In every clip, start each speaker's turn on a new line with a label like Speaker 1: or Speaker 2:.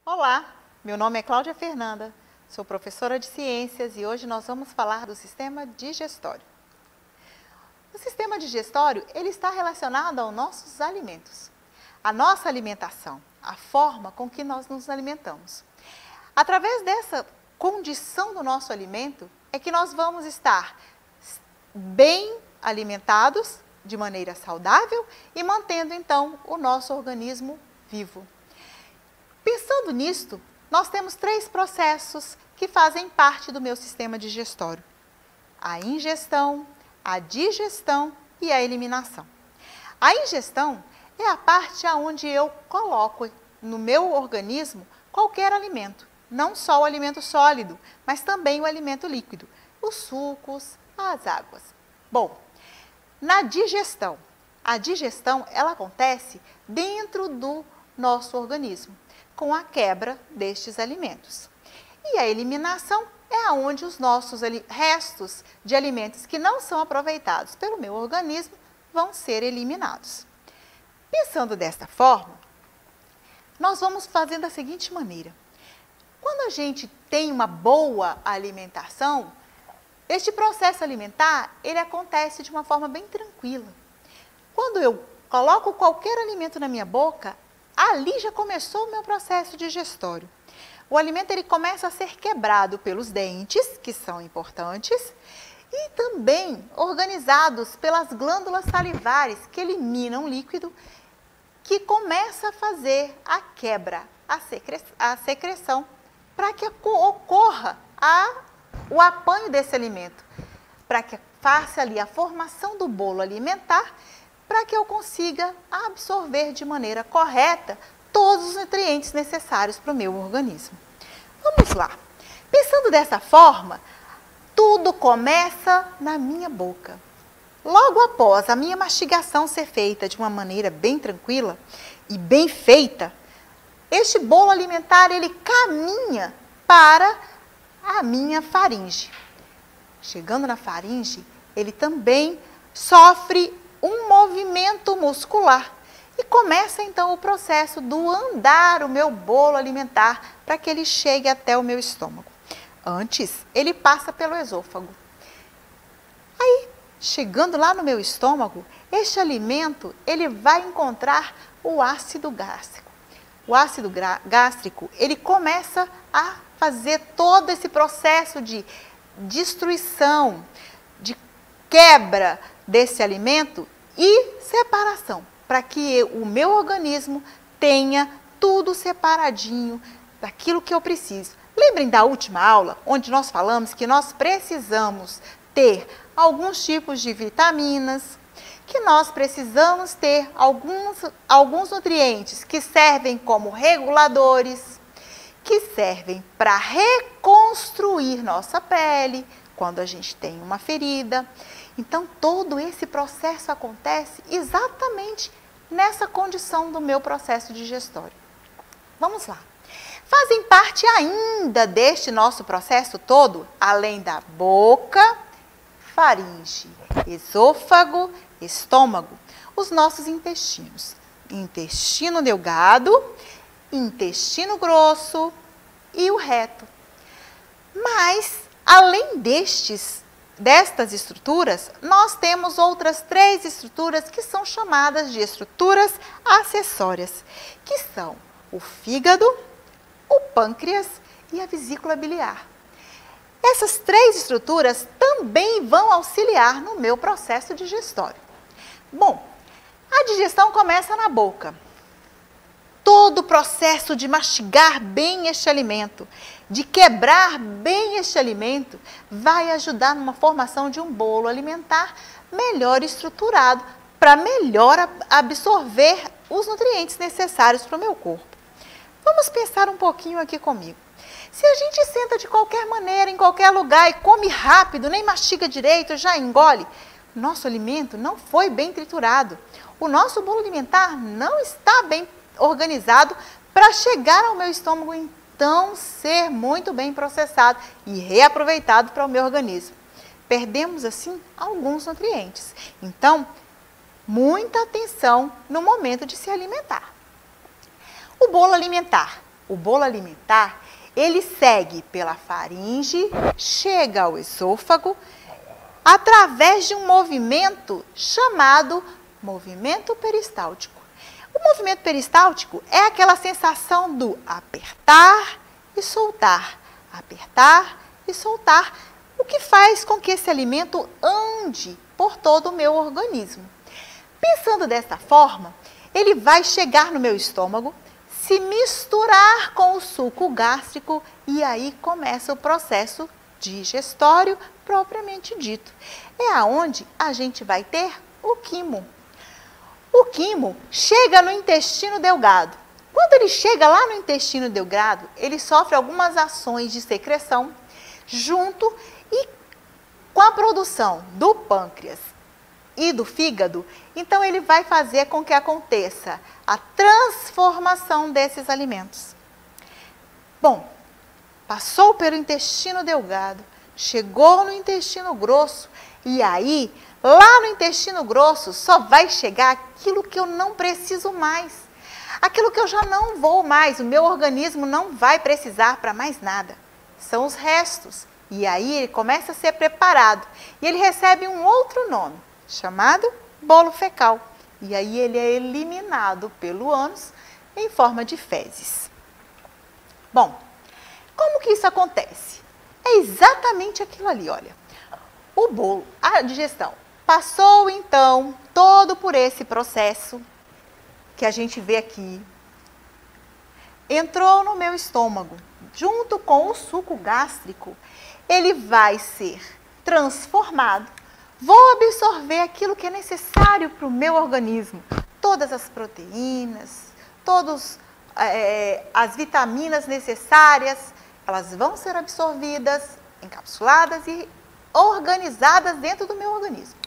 Speaker 1: Olá, meu nome é Cláudia Fernanda, sou professora de ciências e hoje nós vamos falar do sistema digestório. O sistema digestório, ele está relacionado aos nossos alimentos, a nossa alimentação, a forma com que nós nos alimentamos. Através dessa condição do nosso alimento é que nós vamos estar bem alimentados, de maneira saudável e mantendo então o nosso organismo vivo. Pensando nisto, nós temos 3 processos que fazem parte do meu sistema digestório: a ingestão, a digestão e a eliminação. A ingestão é a parte onde eu coloco no meu organismo qualquer alimento, não só o alimento sólido, mas também o alimento líquido, os sucos, as águas. Bom, na digestão, a digestão ela acontece dentro do nosso organismo, com a quebra destes alimentos. E a eliminação é onde os nossos restos de alimentos que não são aproveitados pelo meu organismo vão ser eliminados. Pensando desta forma, nós vamos fazer da seguinte maneira. Quando a gente tem uma boa alimentação, este processo alimentar, ele acontece de uma forma bem tranquila. Quando eu coloco qualquer alimento na minha boca, ali já começou o meu processo digestório. O alimento ele começa a ser quebrado pelos dentes, que são importantes, e também organizados pelas glândulas salivares, que eliminam líquido, que começa a fazer a quebra, a secreção, para que ocorra o apanho desse alimento, para que faça ali a formação do bolo alimentar, para que eu consiga absorver de maneira correta todos os nutrientes necessários para o meu organismo. Vamos lá. Pensando dessa forma, tudo começa na minha boca. Logo após a minha mastigação ser feita de uma maneira bem tranquila e bem feita, este bolo alimentar ele caminha para a minha faringe. Chegando na faringe, ele também sofre um movimento muscular e começa então o processo do andar o meu bolo alimentar para que ele chegue até o meu estômago. Antes, ele passa pelo esôfago. Aí, chegando lá no meu estômago, este alimento ele vai encontrar o ácido gástrico. O ácido gástrico, ele começa a fazer todo esse processo de destruição, de quebra desse alimento e separação, para que o meu organismo tenha tudo separadinho daquilo que eu preciso. Lembrem da última aula, onde nós falamos que nós precisamos ter alguns tipos de vitaminas, que nós precisamos ter alguns nutrientes que servem como reguladores, que servem para reconstruir nossa pele quando a gente tem uma ferida. Então, todo esse processo acontece exatamente nessa condição do meu processo digestório. Vamos lá. Fazem parte ainda deste nosso processo todo, além da boca, faringe, esôfago, estômago, os nossos intestinos. Intestino delgado, intestino grosso e o reto. Mas, além destas estruturas, nós temos outras 3 estruturas que são chamadas de estruturas acessórias, que são o fígado, o pâncreas e a vesícula biliar. Essas 3 estruturas também vão auxiliar no meu processo digestório. Bom, a digestão começa na boca. Todo o processo de mastigar bem este alimento, de quebrar bem este alimento, vai ajudar numa formação de um bolo alimentar melhor estruturado, para melhor absorver os nutrientes necessários para o meu corpo. Vamos pensar um pouquinho aqui comigo. Se a gente senta de qualquer maneira, em qualquer lugar e come rápido, nem mastiga direito, já engole, nosso alimento não foi bem triturado. O nosso bolo alimentar não está bem organizado para chegar ao meu estômago, então ser muito bem processado e reaproveitado para o meu organismo. Perdemos assim alguns nutrientes. Então, muita atenção no momento de se alimentar. O bolo alimentar O bolo alimentar, ele segue pela faringe, chega ao esôfago, através de um movimento chamado movimento peristáltico. O movimento peristáltico é aquela sensação do apertar e soltar, o que faz com que esse alimento ande por todo o meu organismo. Pensando dessa forma, ele vai chegar no meu estômago, se misturar com o suco gástrico e aí começa o processo digestório propriamente dito. É aonde a gente vai ter o quimo. O quimo chega no intestino delgado. Quando ele chega lá no intestino delgado, ele sofre algumas ações de secreção junto e com a produção do pâncreas e do fígado, então ele vai fazer com que aconteça a transformação desses alimentos. Bom, passou pelo intestino delgado, chegou no intestino grosso e aí, lá no intestino grosso, só vai chegar aquilo que eu não preciso mais. Aquilo que eu já não vou mais, o meu organismo não vai precisar para mais nada. São os restos. E aí ele começa a ser preparado. E ele recebe um outro nome, chamado bolo fecal. E aí ele é eliminado pelo ânus em forma de fezes. Bom, como que isso acontece? É exatamente aquilo ali, olha. O bolo, a digestão, passou então todo por esse processo que a gente vê aqui. Entrou no meu estômago, junto com o suco gástrico, ele vai ser transformado. Vou absorver aquilo que é necessário para o meu organismo. Todas as proteínas, todas as vitaminas necessárias, elas vão ser absorvidas, encapsuladas e organizadas dentro do meu organismo.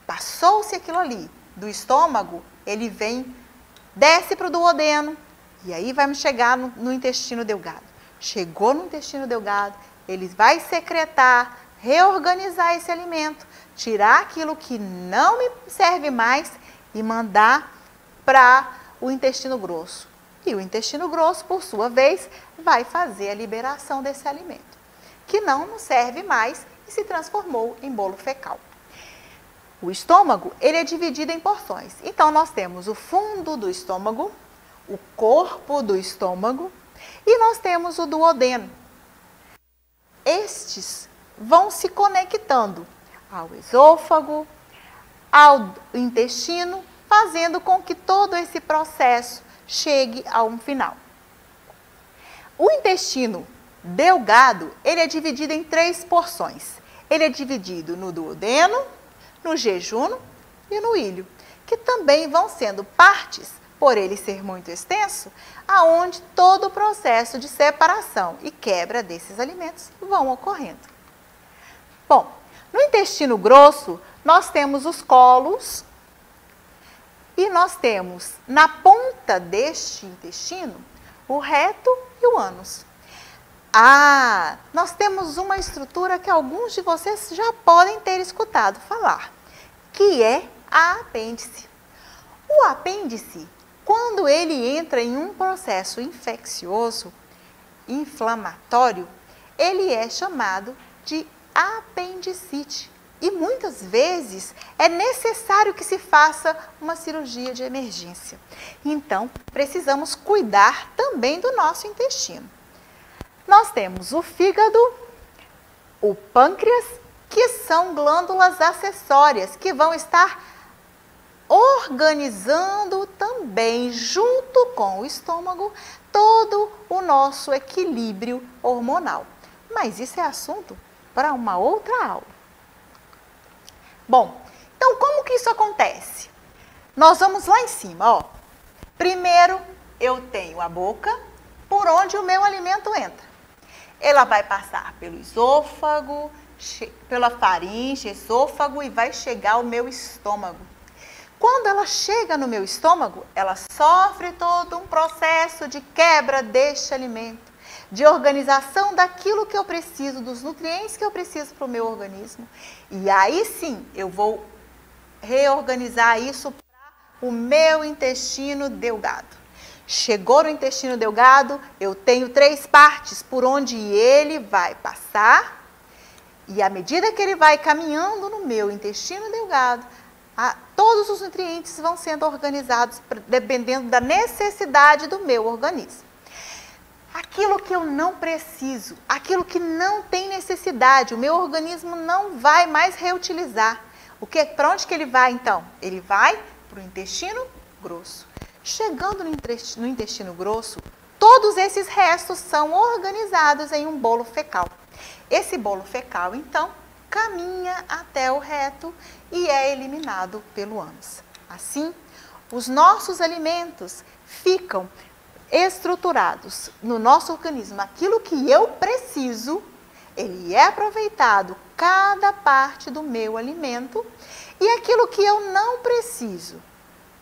Speaker 1: Passou-se aquilo ali do estômago, ele vem, desce para o duodeno e aí vai me chegar no intestino delgado. Chegou no intestino delgado, ele vai secretar, reorganizar esse alimento, tirar aquilo que não me serve mais e mandar para o intestino grosso. E o intestino grosso, por sua vez, vai fazer a liberação desse alimento, que não nos serve mais e se transformou em bolo fecal. O estômago, ele é dividido em porções. Então, nós temos o fundo do estômago, o corpo do estômago e nós temos o duodeno. Estes vão se conectando ao esôfago, ao intestino, fazendo com que todo esse processo chegue a um final. O intestino delgado, ele é dividido em 3 porções. Ele é dividido no duodeno, no jejuno e no ilho, que também vão sendo partes, por ele ser muito extenso, aonde todo o processo de separação e quebra desses alimentos vão ocorrendo. Bom, no intestino grosso, nós temos os colos e nós temos na ponta deste intestino o reto e o ânus. Nós temos uma estrutura que alguns de vocês já podem ter escutado falar, que é a apêndice. O apêndice, quando ele entra em um processo infeccioso, inflamatório, ele é chamado de apendicite. E muitas vezes é necessário que se faça uma cirurgia de emergência. Então, precisamos cuidar também do nosso intestino. Nós temos o fígado, o pâncreas, que são glândulas acessórias, que vão estar organizando também, junto com o estômago, todo o nosso equilíbrio hormonal. Mas isso é assunto para uma outra aula. Bom, então como que isso acontece? Nós vamos lá em cima, ó. Primeiro, eu tenho a boca, por onde o meu alimento entra. Ela vai passar pelo esôfago, pela faringe, esôfago e vai chegar ao meu estômago. Quando ela chega no meu estômago, ela sofre todo um processo de quebra deste alimento, de organização daquilo que eu preciso, dos nutrientes que eu preciso para o meu organismo. E aí sim, eu vou reorganizar isso para o meu intestino delgado. Chegou no intestino delgado, eu tenho 3 partes por onde ele vai passar. E à medida que ele vai caminhando no meu intestino delgado, todos os nutrientes vão sendo organizados dependendo da necessidade do meu organismo. Aquilo que eu não preciso, aquilo que não tem necessidade, o meu organismo não vai mais reutilizar. Para onde que ele vai então? Ele vai para o intestino grosso. Chegando no intestino grosso, todos esses restos são organizados em um bolo fecal. Esse bolo fecal, então, caminha até o reto e é eliminado pelo ânus. Assim, os nossos alimentos ficam estruturados no nosso organismo. Aquilo que eu preciso, ele é aproveitado, cada parte do meu alimento, e aquilo que eu não preciso,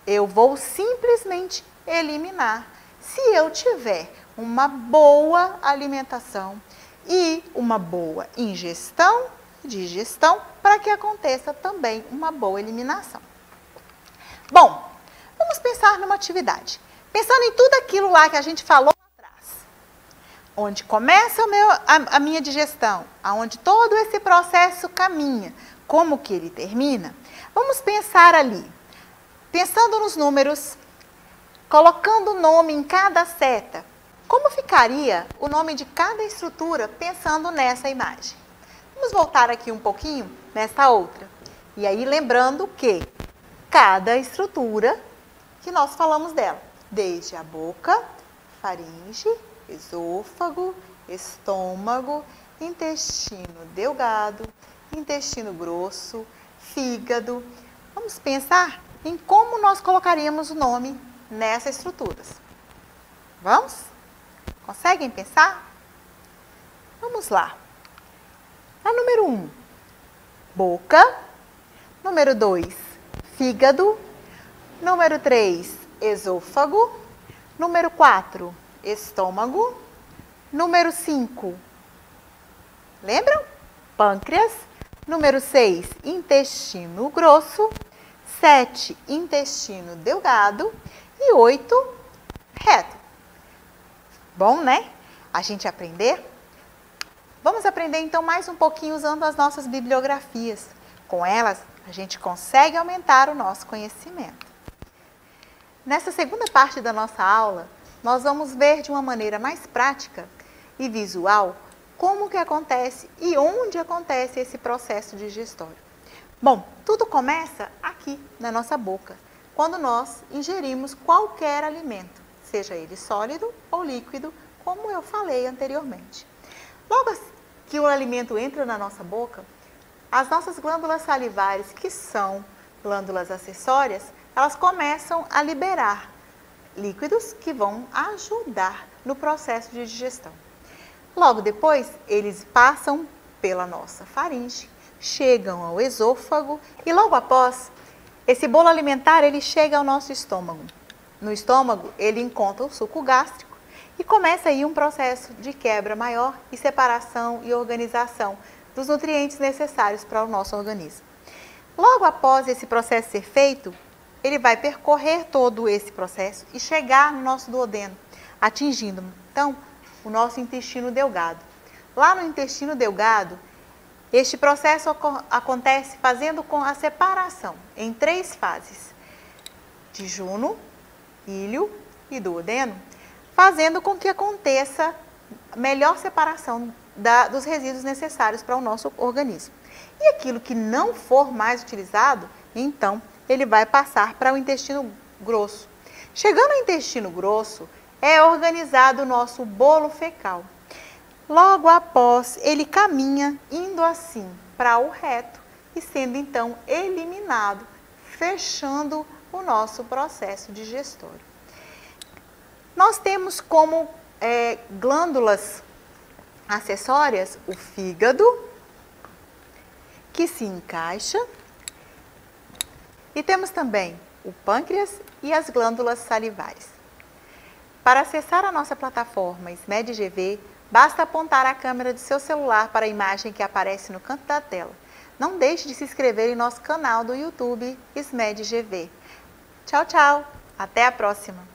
Speaker 1: eu vou simplesmente eliminar se eu tiver uma boa alimentação e uma boa ingestão, digestão, para que aconteça também uma boa eliminação. Bom, vamos pensar numa atividade. Pensando em tudo aquilo lá que a gente falou lá atrás, onde começa a minha digestão, aonde todo esse processo caminha, como que ele termina, vamos pensar ali. Pensando nos números, colocando o nome em cada seta, como ficaria o nome de cada estrutura pensando nessa imagem? Vamos voltar aqui um pouquinho nessa outra. E aí lembrando que cada estrutura que nós falamos dela, desde a boca, faringe, esôfago, estômago, intestino delgado, intestino grosso, fígado. Vamos pensar em como nós colocaríamos o nome nessas estruturas. Vamos? Conseguem pensar? Vamos lá. A número 1, boca. Número 2, fígado. Número 3, esôfago. Número 4, estômago. Número 5, lembram? Pâncreas. Número 6, intestino grosso. 7, intestino delgado. E 8, reto. Bom, né? A gente aprender? Vamos aprender então mais um pouquinho usando as nossas bibliografias. Com elas, a gente consegue aumentar o nosso conhecimento. Nessa segunda parte da nossa aula, nós vamos ver de uma maneira mais prática e visual como que acontece e onde acontece esse processo digestório. Bom, tudo começa aqui na nossa boca, quando nós ingerimos qualquer alimento, seja ele sólido ou líquido, como eu falei anteriormente. Logo que o alimento entra na nossa boca, as nossas glândulas salivares, que são glândulas acessórias, elas começam a liberar líquidos que vão ajudar no processo de digestão. Logo depois, eles passam pela nossa faringe, chegam ao esôfago e logo após, esse bolo alimentar ele chega ao nosso estômago. No estômago, ele encontra o suco gástrico e começa aí um processo de quebra maior e separação e organização dos nutrientes necessários para o nosso organismo. Logo após esse processo ser feito, ele vai percorrer todo esse processo e chegar no nosso duodeno, atingindo, então, o nosso intestino delgado. Lá no intestino delgado, este processo acontece fazendo com a separação em 3 fases, jejuno, ilho e duodeno, fazendo com que aconteça a melhor separação dos resíduos necessários para o nosso organismo. E aquilo que não for mais utilizado, então, ele vai passar para o intestino grosso. Chegando ao intestino grosso, é organizado o nosso bolo fecal. Logo após, ele caminha indo assim para o reto e sendo então eliminado, fechando o nosso processo digestório. Nós temos como glândulas acessórias o fígado, que se encaixa, e temos também o pâncreas e as glândulas salivares. Para acessar a nossa plataforma SMED-GV, basta apontar a câmera do seu celular para a imagem que aparece no canto da tela. Não deixe de se inscrever em nosso canal do YouTube SMED-GV. Tchau, tchau! Até a próxima!